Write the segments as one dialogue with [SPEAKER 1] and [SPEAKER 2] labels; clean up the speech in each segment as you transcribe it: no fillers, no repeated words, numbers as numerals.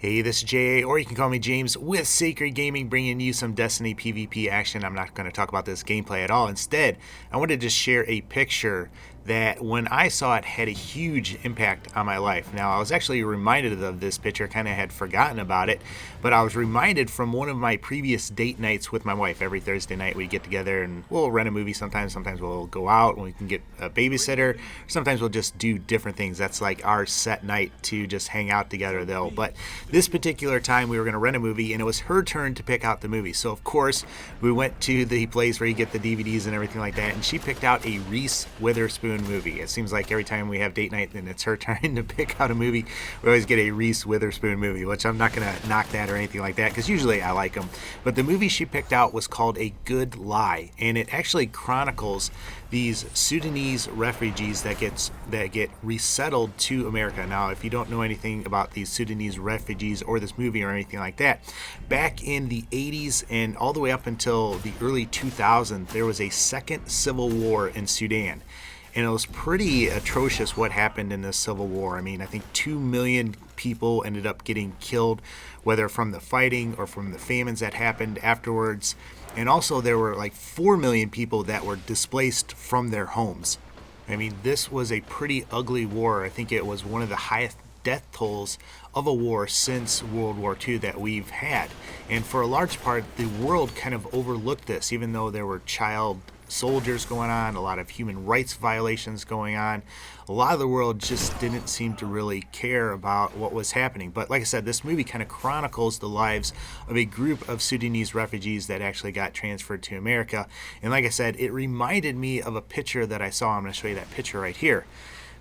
[SPEAKER 1] Hey, this is JA, or you can call me James with Sakred Gaming, bringing you some Destiny PvP action. I'm not going to talk about this gameplay at all. Instead, I wanted to share a picture that when I saw it had a huge impact on my life. Now, I was actually reminded of this picture, kind of had forgotten about it, but I was reminded from one of my previous date nights with my wife. Every Thursday night we get together and we'll rent a movie sometimes we'll go out and we can get a babysitter. Sometimes we'll just do different things. That's like our set night to just hang out together though. But this particular time we were going to rent a movie and it was her turn to pick out the movie. So of course we went to the place where you get the DVDs and everything like that, and she picked out a Reese Witherspoon movie. It seems like every time we have date night and it's her turn to pick out a movie, we always get a Reese Witherspoon movie, which I'm not going to knock that or anything like that because usually I like them. But the movie she picked out was called A Good Lie, and it actually chronicles these Sudanese refugees that get resettled to America. Now, if you don't know anything about these Sudanese refugees or this movie or anything like that, back in the 80s and all the way up until the early 2000s, there was a second civil war in Sudan. And it was pretty atrocious what happened in this civil war. I mean, I think 2 million people ended up getting killed, whether from the fighting or from the famines that happened afterwards. And also there were like 4 million people that were displaced from their homes. I mean, this was a pretty ugly war. I think it was one of the highest death tolls of a war since World War II that we've had. And for a large part, the world kind of overlooked this, even though there were child soldiers going on, a lot of human rights violations going on. A lot of the world just didn't seem to really care about what was happening. But like I said, this movie kind of chronicles the lives of a group of Sudanese refugees that actually got transferred to America. And like I said, it reminded me of a picture that I saw. I'm going to show you that picture right here.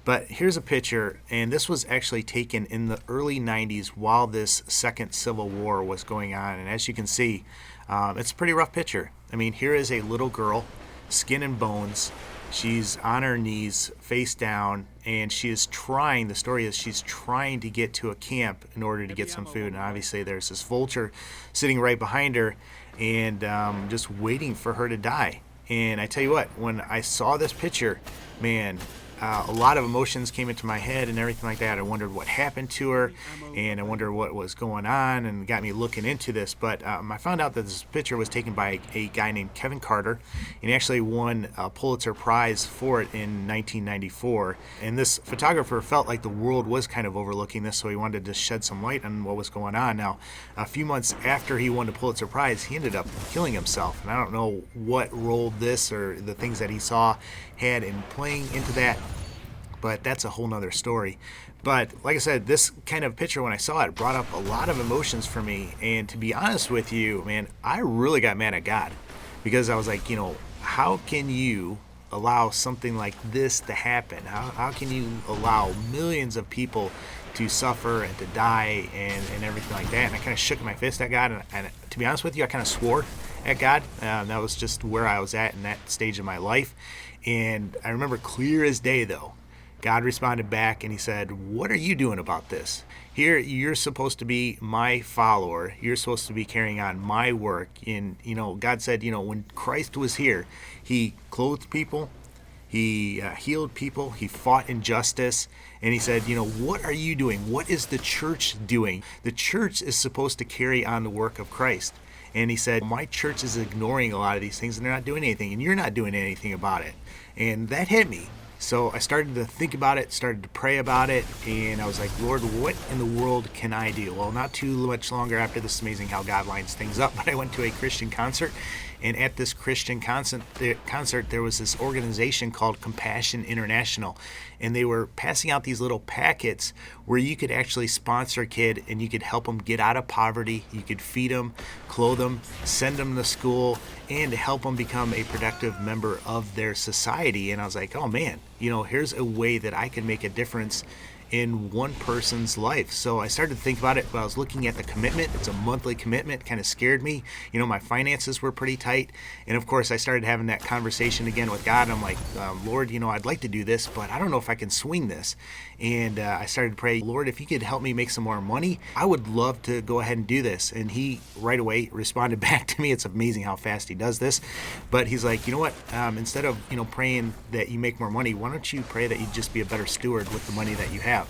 [SPEAKER 1] But here's a picture, and this was actually taken in the early 90s while this second civil war was going on. And as you can see, it's a pretty rough picture. I mean, here is a little girl, skin and bones. She's on her knees, face down, and she is trying, the story is she's trying to get to a camp in order to get some food. And obviously there's this vulture sitting right behind her and just waiting for her to die. And I tell you what, when I saw this picture, man, a lot of emotions came into my head and everything like that. I wondered what happened to her, and I wondered what was going on, and got me looking into this. But I found out that this picture was taken by a guy named Kevin Carter, and he actually won a Pulitzer Prize for it in 1994. And this photographer felt like the world was kind of overlooking this, so he wanted to shed some light on what was going on. Now, a few months after he won the Pulitzer Prize, he ended up killing himself. And I don't know what role this or the things that he saw had in playing into that, but that's a whole nother story. But like I said, this kind of picture, when I saw it, brought up a lot of emotions for me. And to be honest with you, man, I really got mad at God, because I was like, how can you allow something like this to happen? How can you allow millions of people to suffer and to die and everything like that? And I kind of shook my fist at God, and to be honest with you, I kind of swore at God. That was just where I was at in that stage of my life. And I remember clear as day, though, God responded back and he said, "What are you doing about this? Here, you're supposed to be my follower. You're supposed to be carrying on my work." And, God said, when Christ was here, he clothed people, he healed people, he fought injustice. And he said, what are you doing? What is the church doing? The church is supposed to carry on the work of Christ. And he said, my church is ignoring a lot of these things and they're not doing anything, and you're not doing anything about it. And that hit me. So I started to think about it, started to pray about it, and I was like, Lord, what in the world can I do? Well, not too much longer after this, amazing how God lines things up, but I went to a Christian concert, and at this Christian concert, there was this organization called Compassion International, and they were passing out these little packets where you could actually sponsor a kid and you could help them get out of poverty. You could feed them, clothe them, send them to school, and help them become a productive member of their society. And I was like, oh man, here's a way that I can make a difference in one person's life. So I started to think about it, but I was looking at the commitment. It's a monthly commitment. Kind of scared me. My finances were pretty tight. And of course, I started having that conversation again with God. I'm like, Lord, I'd like to do this, but I don't know if I can swing this. And I started to pray, Lord, if you could help me make some more money, I would love to go ahead and do this. And he right away responded back to me. It's amazing how fast he does this. But he's like, you know what? Instead of, praying that you make more money, why don't you pray that you just be a better steward with the money that you have?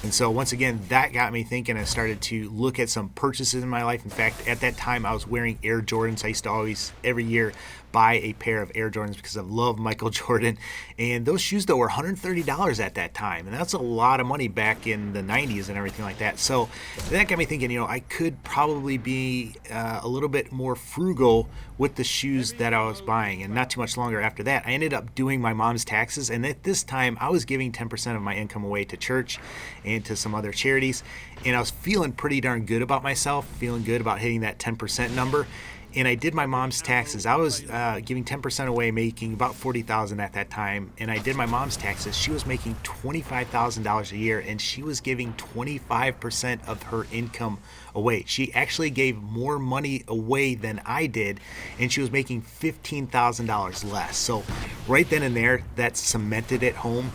[SPEAKER 1] And so once again, that got me thinking. I started to look at some purchases in my life. In fact, at that time, I was wearing Air Jordans. I used to always, every year, buy a pair of Air Jordans because I love Michael Jordan. And those shoes, though, were $130 at that time. And that's a lot of money back in the 90s and everything like that. So that got me thinking, I could probably be a little bit more frugal with the shoes that I was buying. And not too much longer after that, I ended up doing my mom's taxes. And at this time, I was giving 10% of my income away to church and to some other charities. And I was feeling pretty darn good about myself, feeling good about hitting that 10% number. And I did my mom's taxes. I was giving 10% away, making about $40,000 at that time. And I did my mom's taxes. She was making $25,000 a year, and she was giving 25% of her income away. She actually gave more money away than I did, and she was making $15,000 less. So right then and there, that cemented it home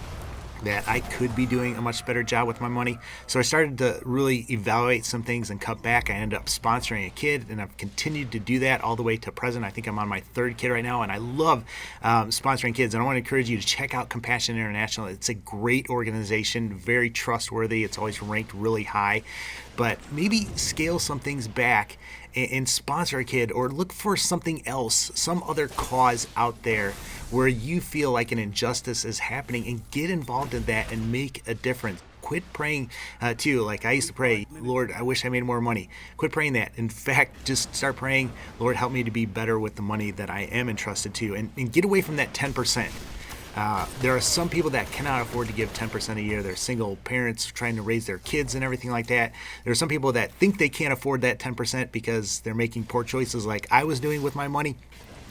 [SPEAKER 1] that I could be doing a much better job with my money. So I started to really evaluate some things and cut back. I ended up sponsoring a kid, and I've continued to do that all the way to present. I think I'm on my third kid right now, and I love sponsoring kids. And I want to encourage you to check out Compassion International. It's a great organization, very trustworthy. It's always ranked really high. But maybe scale some things back and sponsor a kid, or look for something else, some other cause out there where you feel like an injustice is happening, and get involved in that and make a difference. Quit praying too. Like I used to pray, Lord, I wish I made more money. Quit praying that. In fact, just start praying, Lord, help me to be better with the money that I am entrusted to, and get away from that 10%. There are some people that cannot afford to give 10% a year. They're single parents trying to raise their kids and everything like that. There are some people that think they can't afford that 10% because they're making poor choices like I was doing with my money.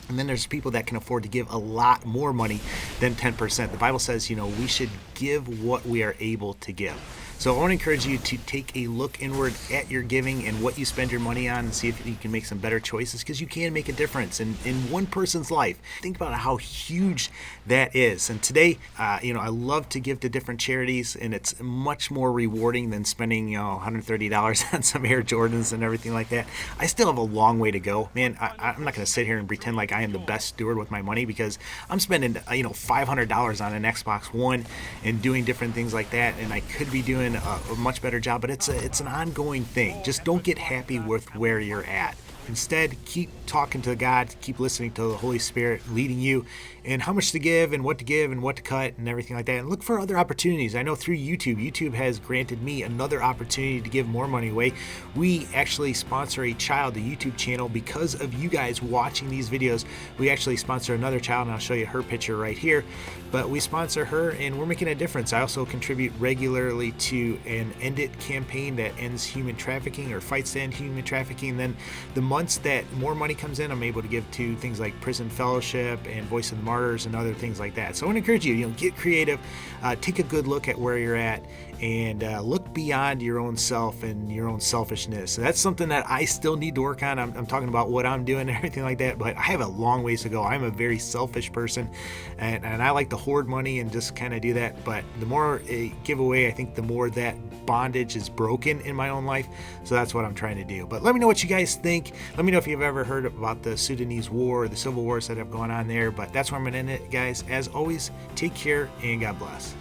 [SPEAKER 1] And then there's people that can afford to give a lot more money than 10%. The Bible says, we should give what we are able to give. So I want to encourage you to take a look inward at your giving and what you spend your money on, and see if you can make some better choices, because you can make a difference in one person's life. Think about how huge that is. And today, I love to give to different charities, and it's much more rewarding than spending $130 on some Air Jordans and everything like that. I still have a long way to go. Man, I'm not going to sit here and pretend like I am the best steward with my money, because I'm spending $500 on an Xbox One and doing different things like that, and I could be doing a much better job, but it's an ongoing thing. Just don't get happy with where you're at. Instead, keep talking to God, keep listening to the Holy Spirit leading you in how much to give and what to cut and everything like that. And look for other opportunities. I know through YouTube has granted me another opportunity to give more money away. We actually sponsor a child, a YouTube channel, because of you guys watching these videos. We actually sponsor another child, and I'll show you her picture right here. But we sponsor her, and we're making a difference. I also contribute regularly to an End It campaign that ends human trafficking, or fights to end human trafficking. Then the months that more money comes in, I'm able to give to things like Prison Fellowship and Voice of the Martyrs and other things like that. So I want to encourage you, get creative, take a good look at where you're at, and look beyond your own self and your own selfishness. So that's something that I still need to work on. I'm talking about what I'm doing and everything like that, but I have a long ways to go. I'm a very selfish person, and I like to hoard money and just kind of do that. But the more I give away, I think the more that bondage is broken in my own life. So that's what I'm trying to do. But let me know what you guys think. Let me know if you've ever heard about the Sudanese war, the civil wars that have gone on there. But that's where I'm going to end it, guys. As always, take care and God bless.